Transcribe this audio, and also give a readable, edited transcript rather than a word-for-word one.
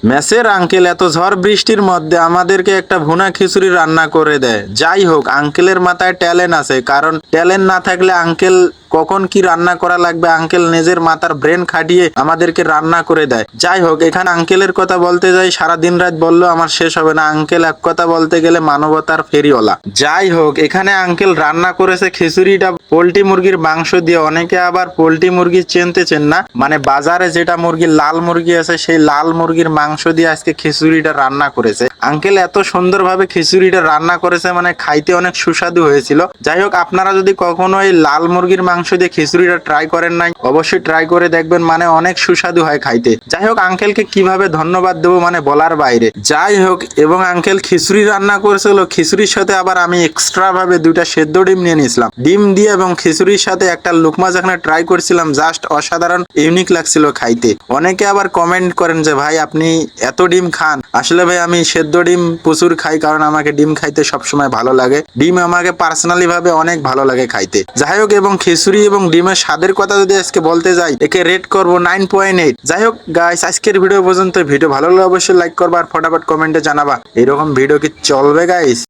মেসের আঙ্কেল এত ঝড় বৃষ্টির মধ্যে আমাদেরকে একটা ভুনা খিচুড়ি রান্না করে দেয়। যাই হোক, আঙ্কেলের মাথায় ট্যালেন্ট আছে, কারণ ট্যালেন্ট না থাকলে আঙ্কেল কখন কি রান্না করা লাগবে আঙ্কেল নিজের মাথার ব্রেন খাটিয়ে আমাদেরকে রান্না করে দেয়। যাই হোক, এখানে আঙ্কেলের কথা বলতে যাই সারা দিন রাত বললেও আমার শেষ হবে না। আঙ্কেল এক কথা বলতে গেলে মানবতার ফেরিওয়ালা। যাই হোক, এখানে আঙ্কেল রান্না করেছে খিচুড়িটা পোল্ট্রি মুরগির মাংস দিয়ে। অনেকে আবার পোল্ট্রি মুরগি চেনতেছেন না, মানে বাজারে যেটা মুরগির লাল মুরগি আছে সেই লাল মুরগির মাংস দিয়ে আজকে খিচুড়িটা রান্না করেছে। আঙ্কেল এত সুন্দরভাবে খিচুড়িটা রান্না করেছে, মানে খাইতে অনেক সুস্বাদু হয়েছিল। যাই হোক, আপনারা যদি কখনো এই লাল মুরগির মাংস দিয়ে খিচুড়িটা ট্রাই করেন নাই, অবশ্যই ট্রাই করে দেখবেন, মানে অনেক সুস্বাদু হয় খাইতে। যাই হোক, আঙ্কেলকে কিভাবে ধন্যবাদ দেবো মানে বলার বাইরে। যাই হোক, এবং আঙ্কেল খিচুড়ি রান্না করেছিল, খিচুড়ির সাথে আবার আমি এক্সট্রা ভাবে দুইটা সেদ্ধ ডিম নিয়ে নিয়েছিলাম। ডিম দিয়ে এবং খিচুড়ির সাথে একটা লুকমা যেখানে ট্রাই করছিলাম, জাস্ট অসাধারণ ইউনিক লাগছিল খাইতে। অনেকে আবার কমেন্ট করেন যে ভাই আপনি এত ডিম খান। আসলে ভাই আমি সেদ্ধ ডিম প্রচুর খাই, কারণ আমাকে ডিম খাইতে সবসময় ভালো লাগে। ডিম আমাকে পার্সোনালি ভাবে অনেক ভালো লাগে খাইতে। যাই হোক, এবং খিচুড়ি এবং ডিমের স্বাদের কথা যদি আজকে বলতে যাই, একে রেট করবো 9.8। যাই হোক গাইস, আজকের ভিডিও পর্যন্ত। ভিডিও ভালো লাগলে অবশ্যই লাইক করবা আর ফটাফট কমেন্টে জানাবা এরকম ভিডিও কি চলবে গাইস।